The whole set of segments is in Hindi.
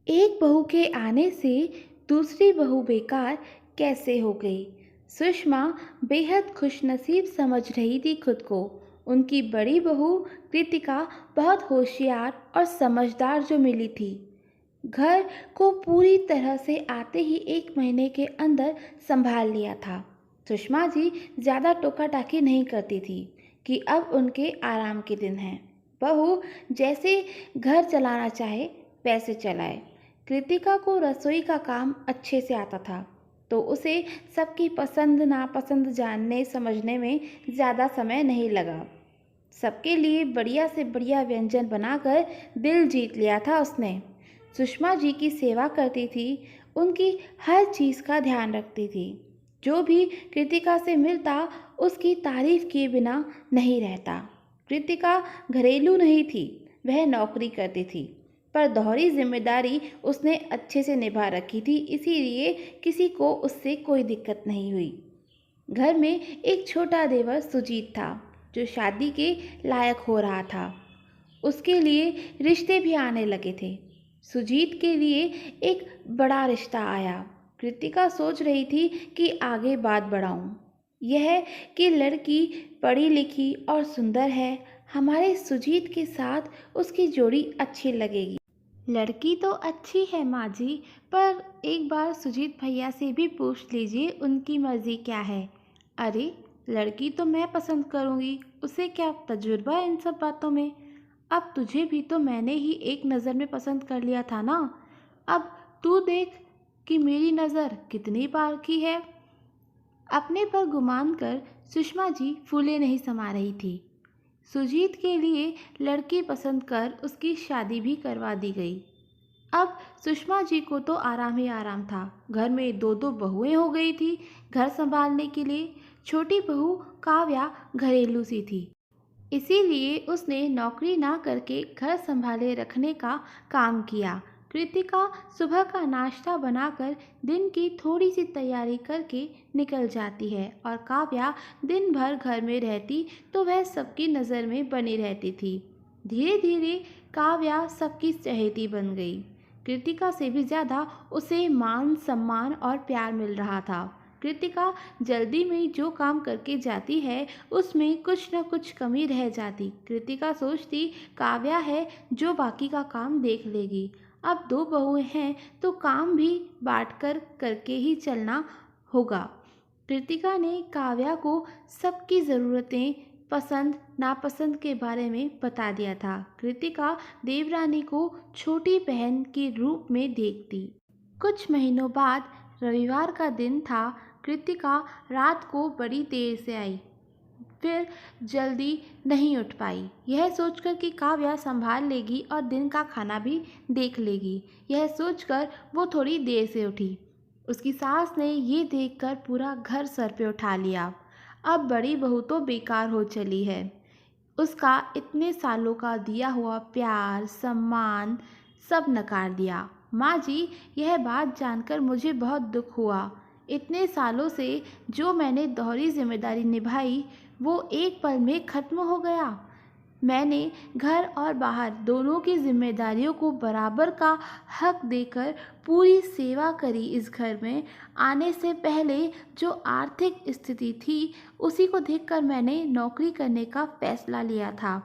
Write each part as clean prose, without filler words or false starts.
एक बहू के आने से दूसरी बहू बेकार कैसे हो गई। सुषमा बेहद खुशनसीब समझ रही थी खुद को। उनकी बड़ी बहू कृतिका बहुत होशियार और समझदार जो मिली थी। घर को पूरी तरह से आते ही 1 महीने के अंदर संभाल लिया था। सुषमा जी ज़्यादा टोका टाकी नहीं करती थी कि अब उनके आराम के दिन हैं। बहू जैसे घर चलाना चाहे वैसे चलाए। कृतिका को रसोई का काम अच्छे से आता था, तो उसे सबकी पसंद नापसंद जानने समझने में ज़्यादा समय नहीं लगा। सबके लिए बढ़िया से बढ़िया व्यंजन बनाकर दिल जीत लिया था उसने। सुषमा जी की सेवा करती थी, उनकी हर चीज़ का ध्यान रखती थी। जो भी कृतिका से मिलता उसकी तारीफ किए बिना नहीं रहता। कृतिका घरेलू नहीं थी, वह नौकरी करती थी, पर दोहरी जिम्मेदारी उसने अच्छे से निभा रखी थी, इसीलिए किसी को उससे कोई दिक्कत नहीं हुई। घर में एक छोटा देवर सुजीत था, जो शादी के लायक हो रहा था। उसके लिए रिश्ते भी आने लगे थे। सुजीत के लिए एक बड़ा रिश्ता आया। कृतिका सोच रही थी कि आगे बात बढ़ाऊं। यह कि लड़की पढ़ी लिखी और सुंदर है, हमारे सुजीत के साथ उसकी जोड़ी अच्छी लगेगी। लड़की तो अच्छी है माँ जी, पर एक बार सुजीत भैया से भी पूछ लीजिए उनकी मर्जी क्या है। अरे, लड़की तो मैं पसंद करूँगी, उसे क्या तजुर्बा है इन सब बातों में। अब तुझे भी तो मैंने ही एक नज़र में पसंद कर लिया था ना। अब तू देख कि मेरी नज़र कितनी पार की है। अपने पर गुमान कर सुषमा जी फूले नहीं समा रही थी। सुजीत के लिए लड़की पसंद कर उसकी शादी भी करवा दी गई। अब सुषमा जी को तो आराम ही आराम था। घर में दो दो बहुएं हो गई थी घर संभालने के लिए। छोटी बहू काव्या घरेलू सी थी, इसीलिए उसने नौकरी ना करके घर संभाले रखने का काम किया। कृतिका सुबह का नाश्ता बनाकर दिन की थोड़ी सी तैयारी करके निकल जाती है और काव्या दिन भर घर में रहती तो वह सबकी नज़र में बनी रहती थी। धीरे धीरे काव्या सबकी चहेती बन गई। कृतिका से भी ज़्यादा उसे मान सम्मान और प्यार मिल रहा था। कृतिका जल्दी में जो काम करके जाती है उसमें कुछ न कुछ कमी रह जाती। कृतिका सोचती काव्या है जो बाकी का काम देख लेगी। अब दो बहुएं हैं तो काम भी बांटकर करके ही चलना होगा। कृतिका ने काव्या को सबकी ज़रूरतें पसंद नापसंद के बारे में बता दिया था। कृतिका देवरानी को छोटी बहन के रूप में देखती। कुछ महीनों बाद रविवार का दिन था। कृतिका रात को बड़ी देर से आई, फिर जल्दी नहीं उठ पाई। यह सोचकर कि काव्या संभाल लेगी और दिन का खाना भी देख लेगी, यह सोचकर वो थोड़ी देर से उठी। उसकी सास ने ये देखकर पूरा घर सर पे उठा लिया। अब बड़ी बहू तो बेकार हो चली है। उसका इतने सालों का दिया हुआ प्यार सम्मान सब नकार दिया। माँ जी, यह बात जानकर मुझे बहुत दुख हुआ। इतने सालों से जो मैंने दोहरी जिम्मेदारी निभाई वो एक पल में खत्म हो गया। मैंने घर और बाहर दोनों की जिम्मेदारियों को बराबर का हक देकर पूरी सेवा करी। इस घर में आने से पहले जो आर्थिक स्थिति थी उसी को देखकर मैंने नौकरी करने का फैसला लिया था,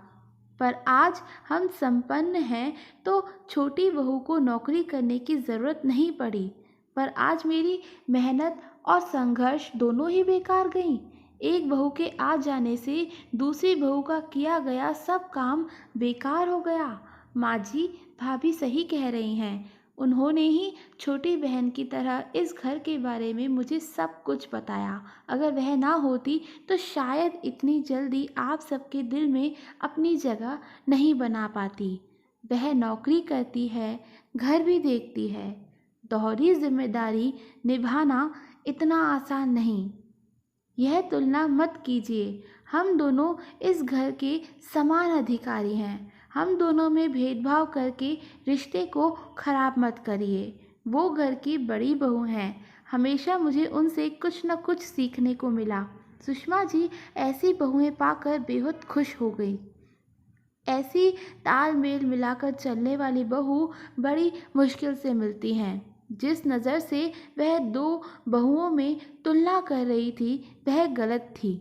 पर आज हम संपन्न हैं तो छोटी बहू को नौकरी करने की ज़रूरत नहीं पड़ी। पर आज मेरी मेहनत और संघर्ष दोनों ही बेकार गईं। एक बहू के आ जाने से दूसरी बहू का किया गया सब काम बेकार हो गया। माँ जी, भाभी सही कह रही हैं। उन्होंने ही छोटी बहन की तरह इस घर के बारे में मुझे सब कुछ बताया। अगर वह ना होती तो शायद इतनी जल्दी आप सबके दिल में अपनी जगह नहीं बना पाती। वह नौकरी करती है, घर भी देखती है। दोहरी जिम्मेदारी निभाना इतना आसान नहीं। यह तुलना मत कीजिए। हम दोनों इस घर के समान अधिकारी हैं। हम दोनों में भेदभाव करके रिश्ते को खराब मत करिए। वो घर की बड़ी बहू हैं। हमेशा मुझे उनसे कुछ न कुछ सीखने को मिला। सुषमा जी ऐसी बहुएं पाकर बेहद खुश हो गई। ऐसी तालमेल मिलाकर चलने वाली बहू बड़ी मुश्किल से मिलती हैं। जिस नज़र से वह दो बहुओं में तुलना कर रही थी वह गलत थी।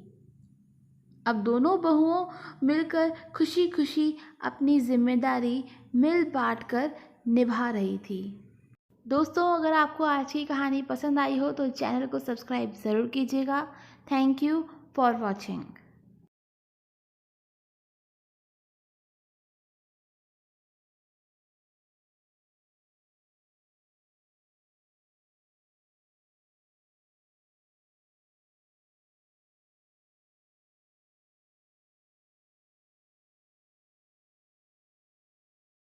अब दोनों बहुओं मिलकर खुशी खुशी अपनी जिम्मेदारी मिल बांट कर निभा रही थी। दोस्तों, अगर आपको आज की कहानी पसंद आई हो तो चैनल को सब्सक्राइब ज़रूर कीजिएगा। Thank you for watching.